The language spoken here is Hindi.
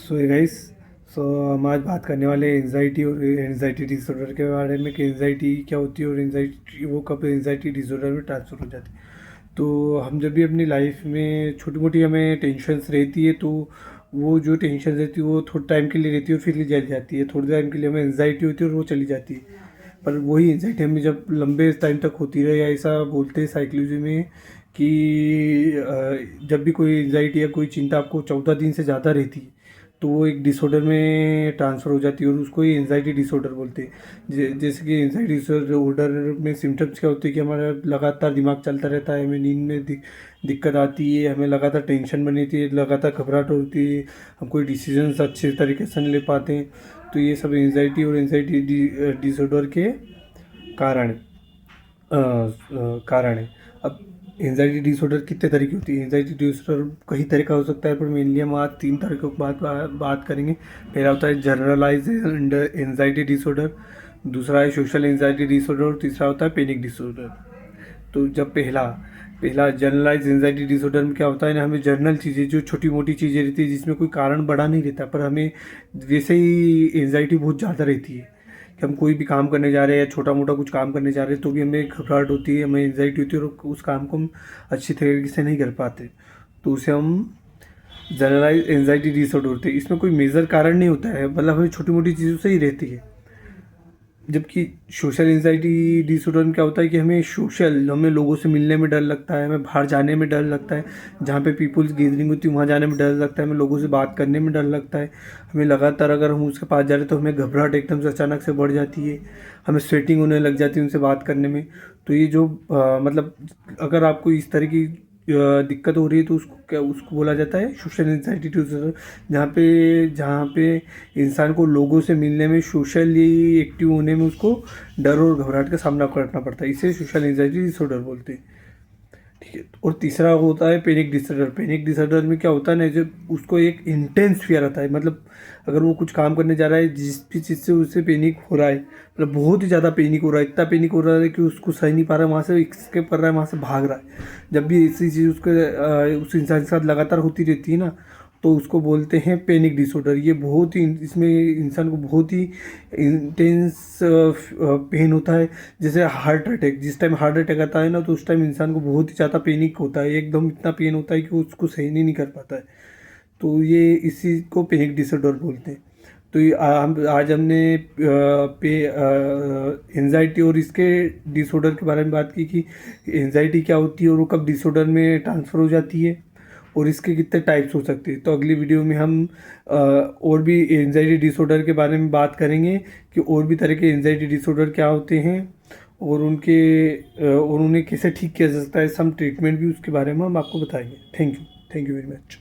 सो गाइस, हम आज बात करने वाले हैं एंजाइटी और एंजाइटी डिसऑर्डर के बारे में कि एंजाइटी क्या होती है और एंजाइटी वो कब एंजाइटी डिसऑर्डर में ट्रांसफ़र हो जाती है। तो हम जब भी अपनी लाइफ में छोटी मोटी हमें टेंशन्स रहती है तो वो जो टेंशन रहती है वो थोड़े टाइम के लिए रहती है और फिर चली जाती है। थोड़े टाइम के लिए हमें एंजाइटी होती है और वो चली जाती है। पर वही एंजाइटी हमें जब लंबे टाइम तक होती रहे, या ऐसा बोलते हैं साइकोलॉजी में कि जब भी कोई एंजाइटी या कोई चिंता आपको 14 दिन से ज़्यादा रहती है तो वो एक डिसऑर्डर में ट्रांसफ़र हो जाती है और उसको ही एंजाइटी डिसऑर्डर बोलते हैं। जैसे कि एंजाइटी डिसऑर्डर में सिम्टम्स क्या होते हैं कि हमारा लगातार दिमाग चलता रहता है, हमें नींद में दिक्कत आती है, हमें लगातार टेंशन बनी रहती है, लगातार घबराहट होती है, हम कोई डिसीजंस अच्छे तरीके से नहीं ले पाते हैं। तो ये सब एंजाइटी और एंजाइटी डिसऑर्डर के कारण कारण है। अब एंजाइटी डिसऑर्डर कितने तरह की होती है? एंजाइटी डिसऑर्डर कई तरह का हो सकता है, पर मेनली हम आज 3 तरह की बात करेंगे। पहला होता है जनरलाइज एंजाइटी डिसऑर्डर, दूसरा है सोशल एंजाइटी डिसऑर्डर और तीसरा होता है पैनिक डिसऑर्डर। तो जब पहला जनरलाइज एंजाइटी डिसऑर्डर में क्या होता है ना, हमें जर्नल चीज़ें, जो छोटी मोटी चीज़ें रहती है जिसमें कोई कारण बड़ा नहीं रहता, पर हमें वैसे ही एंजाइटी बहुत ज़्यादा रहती है कि हम कोई भी काम करने जा रहे हैं या छोटा मोटा कुछ काम करने जा रहे हैं तो भी हमें घबराहट होती है, हमें एंजाइटी होती है और उस काम को हम अच्छी तरीके से नहीं कर पाते। तो उसे हम जनरलाइज एंजाइटी डिसऑर्डर होते हैं। इसमें कोई मेजर कारण नहीं होता है, मतलब हमें छोटी मोटी चीज़ों से ही रहती है। जबकि सोशल एंजाइटी डिसऑर्डर में क्या होता है कि हमें लोगों से मिलने में डर लगता है, हमें बाहर जाने में डर लगता है, जहाँ पे पीपल्स गैदरिंग होती है वहाँ जाने में डर लगता है, हमें लोगों से बात करने में डर लगता है, हमें लगातार अगर हम उसके पास जा रहे हैं तो हमें घबराहट एकदम से अचानक से बढ़ जाती है, हमें स्वेटिंग होने लग जाती है उनसे बात करने में। तो ये जो मतलब अगर आपको इस तरह की दिक्कत हो रही है तो उसको बोला जाता है सोशल एंजाइटी डिसऑर्डर, जहाँ पे इंसान को लोगों से मिलने में, सोशली एक्टिव होने में उसको डर और घबराहट का सामना करना पड़ता है। इसे सोशल एंजाइटी डिसऑर्डर बोलते हैं। ठीक है। और तीसरा होता है पैनिक डिसऑर्डर। पैनिक डिसऑर्डर में क्या होता है ना, जब उसको एक इंटेंस फियर आता है, मतलब अगर वो कुछ काम करने जा रहा है, जिस भी चीज़ से उसे पैनिक हो रहा है, मतलब बहुत ही ज़्यादा पैनिक हो रहा है, इतना पैनिक हो रहा है कि उसको सह नहीं पा रहा है, वहाँ से escape कर रहा है, वहाँ से भाग रहा है। जब भी ऐसी चीज़ उस इंसान के साथ लगातार होती रहती है ना, तो उसको बोलते हैं पैनिक डिसऑर्डर। ये बहुत ही, इसमें इंसान को बहुत ही इंटेंस पेन होता है। जैसे हार्ट अटैक, जिस टाइम हार्ट अटैक आता है ना तो उस टाइम इंसान को बहुत ही ज़्यादा पैनिक होता है, एकदम इतना पेन होता है कि वो उसको सहन ही नहीं कर पाता है। तो ये इसी को पैनिक डिसऑर्डर बोलते हैं। तो ये आज हमने एंजाइटी और इसके डिसऑर्डर के बारे में बात की कि एंजाइटी क्या होती है और वो कब डिसऑर्डर में ट्रांसफ़र हो जाती है और इसके कितने टाइप्स हो सकते हैं। तो अगली वीडियो में हम और भी एंजाइटी डिसऑर्डर के बारे में बात करेंगे कि और भी तरह के एंजाइटी डिसऑर्डर क्या होते हैं और उन्हें कैसे ठीक किया जा सकता है। सम ट्रीटमेंट भी उसके बारे में हम आपको बताएंगे। Thank you very much.